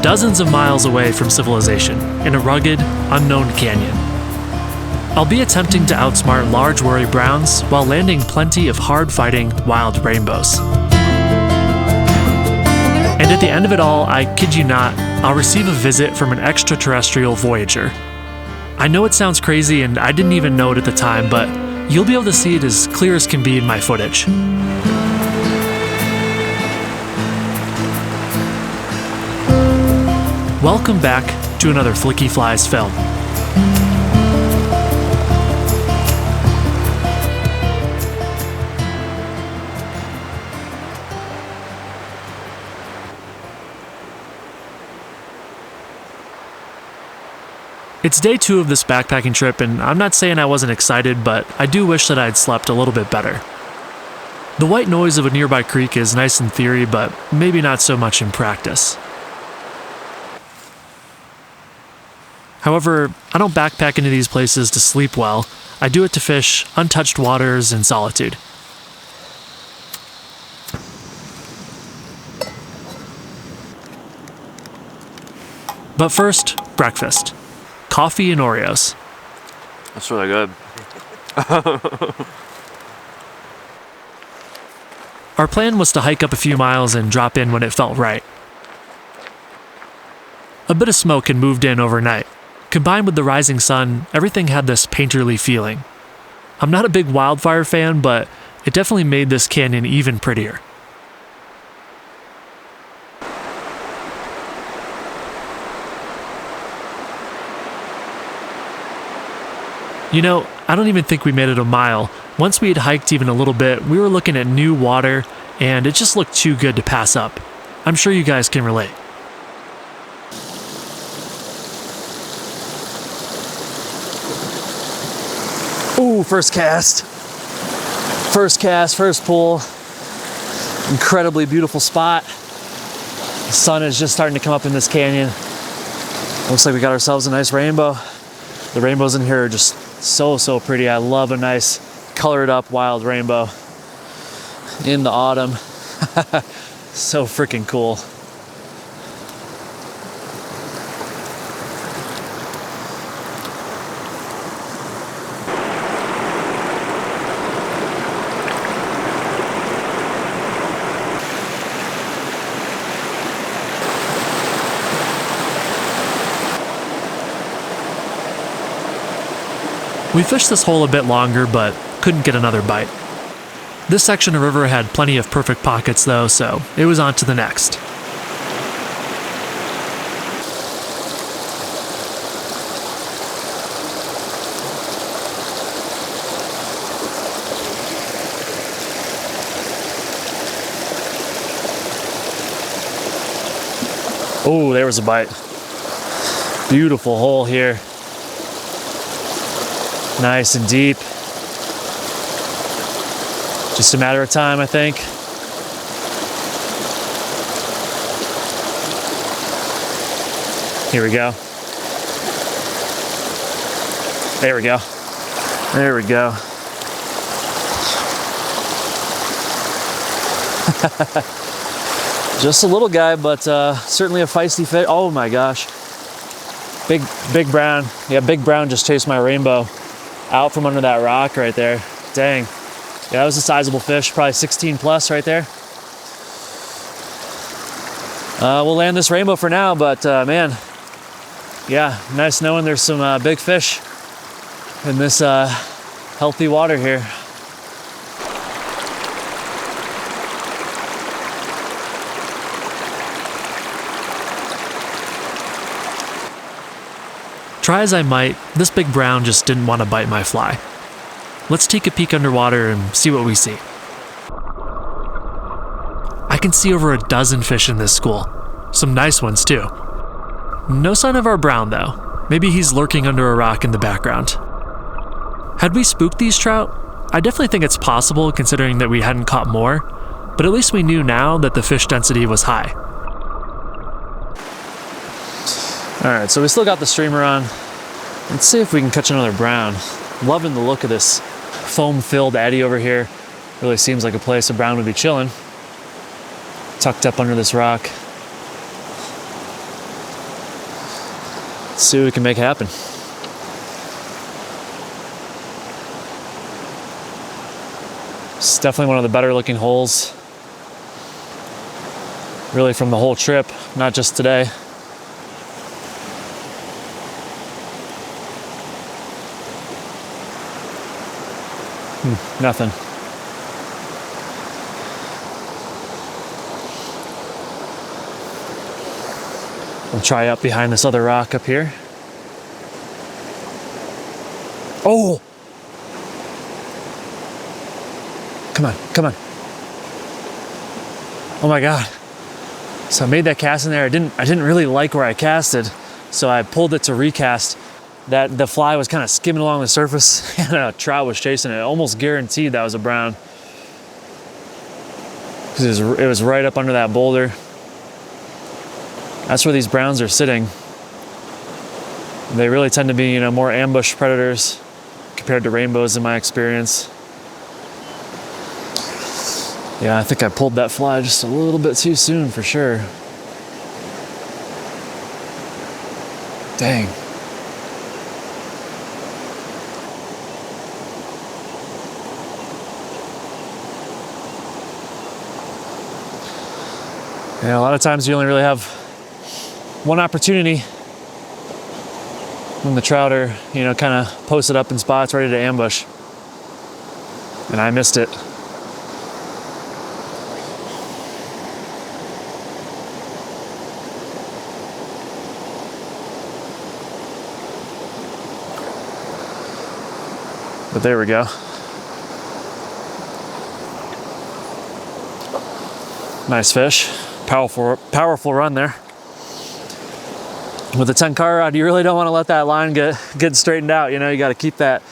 dozens of miles away from civilization, in a rugged, unknown canyon. I'll be attempting to outsmart large worry browns while landing plenty of hard-fighting wild rainbows. And at the end of it all, I kid you not, I'll receive a visit from an extraterrestrial voyager. I know it sounds crazy and I didn't even know it at the time, but you'll be able to see it as clear as can be in my footage. Welcome back to another Flickyflies film. It's day 2 of this backpacking trip, and I'm not saying I wasn't excited, but I do wish that I'd slept a little bit better. The white noise of a nearby creek is nice in theory, but maybe not so much in practice. However, I don't backpack into these places to sleep well. I do it to fish untouched waters in solitude. But first, breakfast. Coffee and Oreos. That's really good. Our plan was to hike up a few miles and drop in when it felt right. A bit of smoke had moved in overnight. Combined with the rising sun, everything had this painterly feeling. I'm not a big wildfire fan, but it definitely made this canyon even prettier. You know, I don't even think we made it a mile. Once we had hiked even a little bit, we were looking at new water, and it just looked too good to pass up. I'm sure you guys can relate. Ooh, first cast. First cast, first pull. Incredibly beautiful spot. The sun is just starting to come up in this canyon. Looks like we got ourselves a nice rainbow. The rainbows in here are just so pretty. I love a nice colored up wild rainbow in the autumn. So freaking cool. We fished this hole a bit longer, but couldn't get another bite. This section of river had plenty of perfect pockets though, so it was on to the next. Oh, there was a bite. Beautiful hole here. Nice and deep. Just a matter of time, I think. Here we go. There we go. There we go. Just a little guy, but certainly a feisty fish. Oh my gosh. Big brown. Yeah, big brown just chased my rainbow out from under that rock right there. Dang. Yeah, that was a sizable fish, probably 16 plus right there. We'll land this rainbow for now, but man, yeah, nice knowing there's some big fish in this healthy water here. Try as I might, this big brown just didn't want to bite my fly. Let's take a peek underwater and see what we see. I can see over a dozen fish in this school. Some nice ones too. No sign of our brown though. Maybe he's lurking under a rock in the background. Had we spooked these trout? I definitely think it's possible considering that we hadn't caught more, but at least we knew now that the fish density was high. All right, so we still got the streamer on. Let's see if we can catch another brown. Loving the look of this foam-filled eddy over here. Really seems like a place a brown would be chilling. Tucked up under this rock. Let's see what we can make happen. It's definitely one of the better looking holes, really, from the whole trip, not just today. Nothing. We'll try up behind this other rock up here. Oh! Come on, come on. Oh my God. So I made that cast in there. I didn't really like where I casted, so I pulled it to recast. That the fly was kind of skimming along the surface and a trout was chasing it. Almost guaranteed that was a brown. Because it was right up under that boulder. That's where these browns are sitting. They really tend to be, you know, more ambush predators compared to rainbows in my experience. Yeah, I think I pulled that fly just a little bit too soon for sure. Dang. Yeah, a lot of times you only really have one opportunity when the trout are, you know, kind of posted up in spots ready to ambush. And I missed it. But there we go. Nice fish. Powerful run there. With a 10 rod, you really don't want to let that line get straightened out. You know, you got to keep that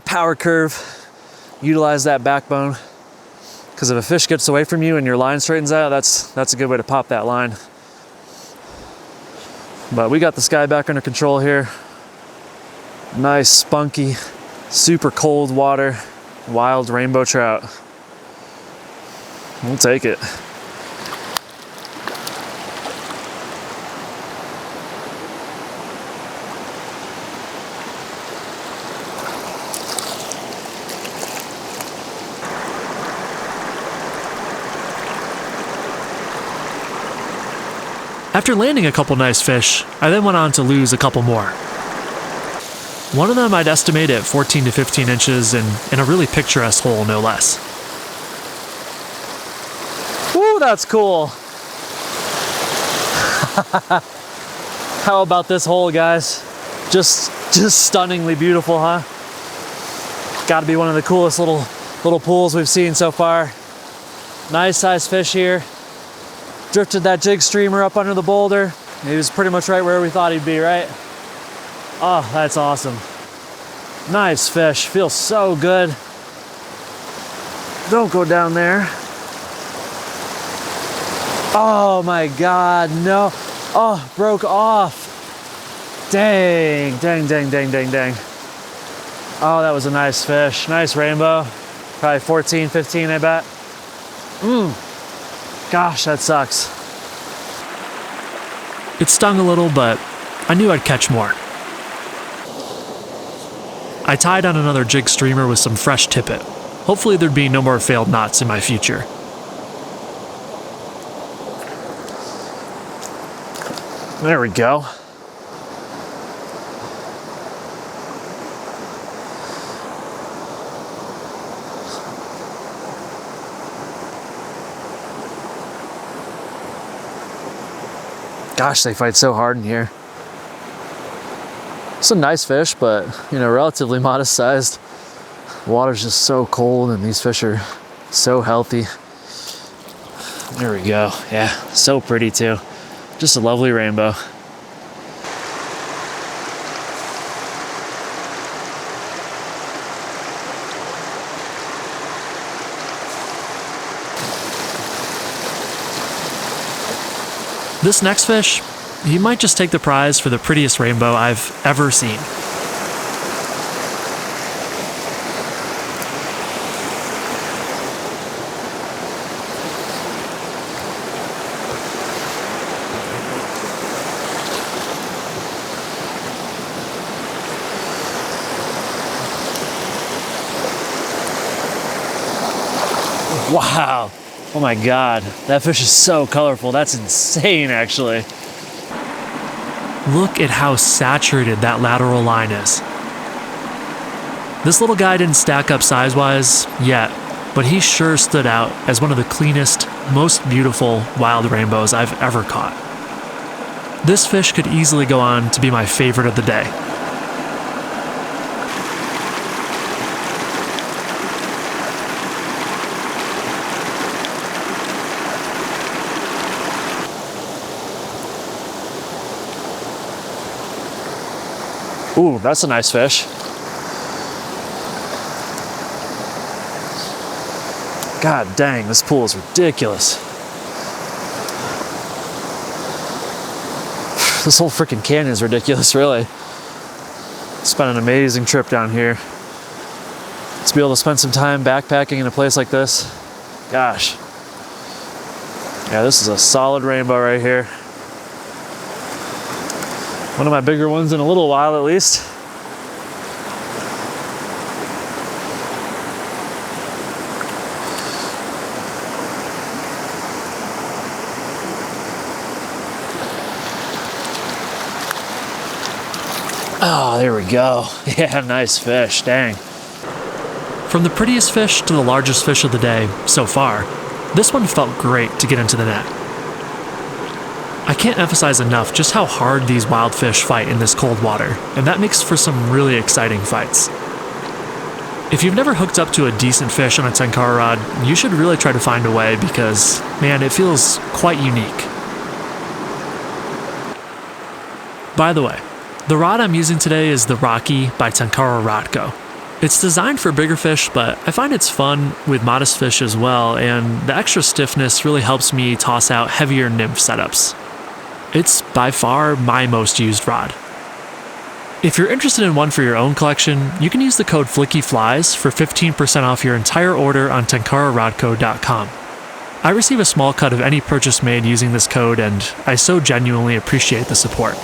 power curve, utilize that backbone. Because if a fish gets away from you and your line straightens out, that's a good way to pop that line. But we got the sky back under control here. Nice, spunky, super cold water, wild rainbow trout. We'll take it. After landing a couple nice fish, I then went on to lose a couple more. One of them I'd estimate at 14 to 15 inches and in a really picturesque hole, no less. Ooh, that's cool. How about this hole, guys? Just stunningly beautiful, huh? Gotta be one of the coolest little pools we've seen so far. Nice size fish here. Drifted that jig streamer up under the boulder. He was pretty much right where we thought he'd be, right? Oh, that's awesome. Nice fish, feels so good. Don't go down there. Oh my God, no. Oh, broke off. Dang, dang, dang, dang, dang, dang. Oh, that was a nice fish. Nice rainbow. Probably 14, 15, I bet. Gosh, that sucks. It stung a little, but I knew I'd catch more. I tied on another jig streamer with some fresh tippet. Hopefully there'd be no more failed knots in my future. There we go. Gosh, they fight so hard in here. It's a nice fish, but, you know, relatively modest sized. Water's just so cold and these fish are so healthy. There we go. Yeah, so pretty too. Just a lovely rainbow. This next fish, he might just take the prize for the prettiest rainbow I've ever seen. Wow. Oh my God. That fish is so colorful. That's insane, actually. Look at how saturated that lateral line is. This little guy didn't stack up size-wise yet, but he sure stood out as one of the cleanest, most beautiful wild rainbows I've ever caught. This fish could easily go on to be my favorite of the day. Ooh, that's a nice fish. God dang, this pool is ridiculous. This whole freaking canyon is ridiculous, really. It's been an amazing trip down here. To be able to spend some time backpacking in a place like this, gosh. Yeah, this is a solid rainbow right here. One of my bigger ones in a little while, at least. Oh, there we go. Yeah, nice fish, dang. From the prettiest fish to the largest fish of the day so far, this one felt great to get into the net. I can't emphasize enough just how hard these wild fish fight in this cold water, and that makes for some really exciting fights. If you've never hooked up to a decent fish on a tenkara rod, you should really try to find a way because, man, it feels quite unique. By the way, the rod I'm using today is the Rocky by Tenkara Rod Co. It's designed for bigger fish, but I find it's fun with modest fish as well, and the extra stiffness really helps me toss out heavier nymph setups. It's by far my most used rod. If you're interested in one for your own collection, you can use the code flickyflies for 15% off your entire order on tenkararodco.com. I receive a small cut of any purchase made using this code, and I so genuinely appreciate the support.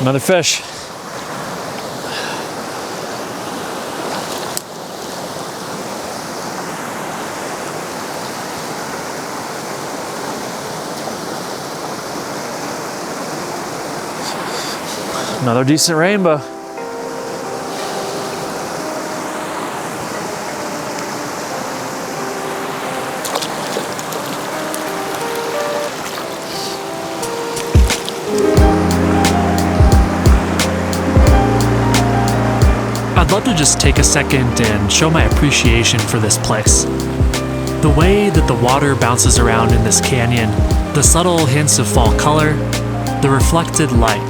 Another fish. Another decent rainbow. I'd love to just take a second and show my appreciation for this place. The way that the water bounces around in this canyon, the subtle hints of fall color, the reflected light.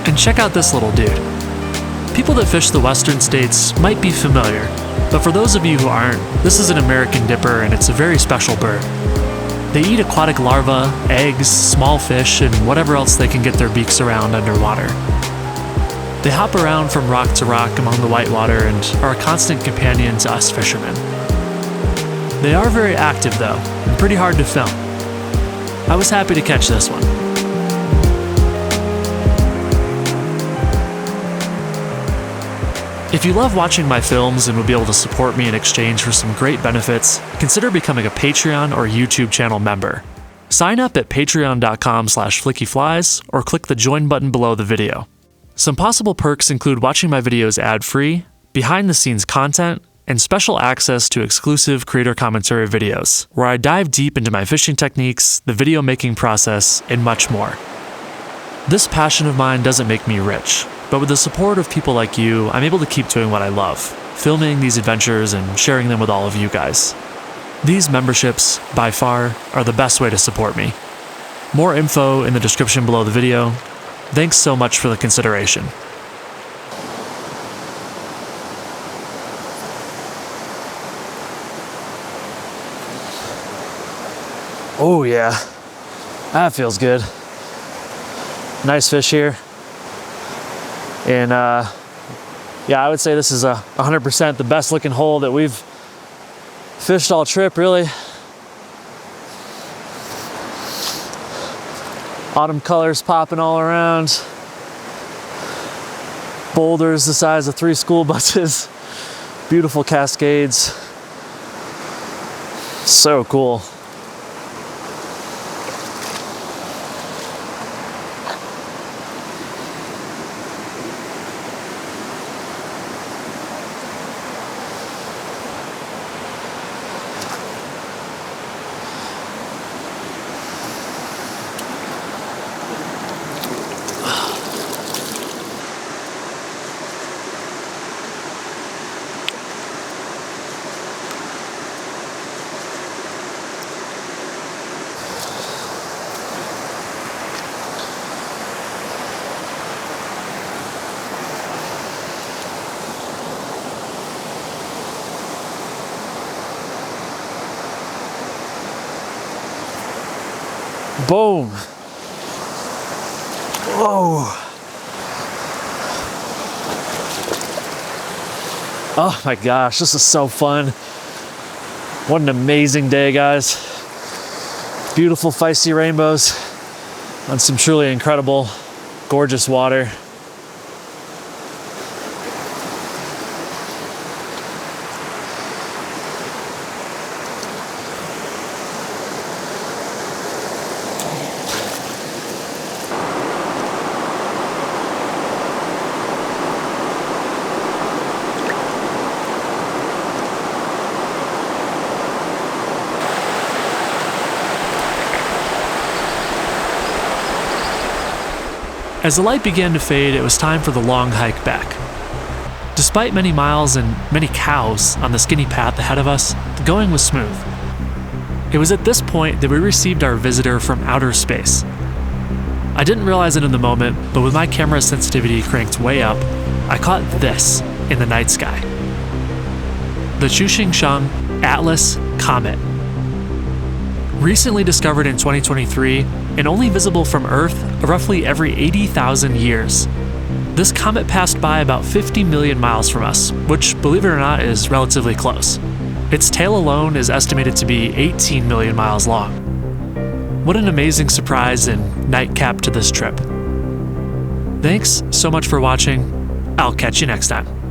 And check out this little dude. People that fish the western states might be familiar, but for those of you who aren't, this is an American dipper and it's a very special bird. They eat aquatic larvae, eggs, small fish, and whatever else they can get their beaks around underwater. They hop around from rock to rock among the whitewater and are a constant companion to us fishermen. They are very active though, and pretty hard to film. I was happy to catch this one. If you love watching my films and would be able to support me in exchange for some great benefits, consider becoming a Patreon or YouTube channel member. Sign up at patreon.com/flickyflies or click the join button below the video. Some possible perks include watching my videos ad-free, behind-the-scenes content, and special access to exclusive creator commentary videos, where I dive deep into my fishing techniques, the video making process, and much more. This passion of mine doesn't make me rich, but with the support of people like you, I'm able to keep doing what I love, filming these adventures and sharing them with all of you guys. These memberships, by far, are the best way to support me. More info in the description below the video. Thanks so much for the consideration. Oh yeah, that feels good. Nice fish here. And yeah, I would say this is 100% the best looking hole that we've Fished all trip, really. Autumn colors popping all around. Boulders the size of 3 school buses. Beautiful cascades. So cool. Boom. Whoa. Oh my gosh, this is so fun. What an amazing day, guys. Beautiful feisty rainbows on some truly incredible, gorgeous water. As the light began to fade, it was time for the long hike back. Despite many miles and many cows on the skinny path ahead of us, the going was smooth. It was at this point that we received our visitor from outer space. I didn't realize it in the moment, but with my camera sensitivity cranked way up, I caught this in the night sky. The Chuxingsheng Atlas Comet. Recently discovered in 2023 and only visible from Earth roughly every 80,000 years. This comet passed by about 50 million miles from us, which, believe it or not, is relatively close. Its tail alone is estimated to be 18 million miles long. What an amazing surprise and nightcap to this trip. Thanks so much for watching. I'll catch you next time.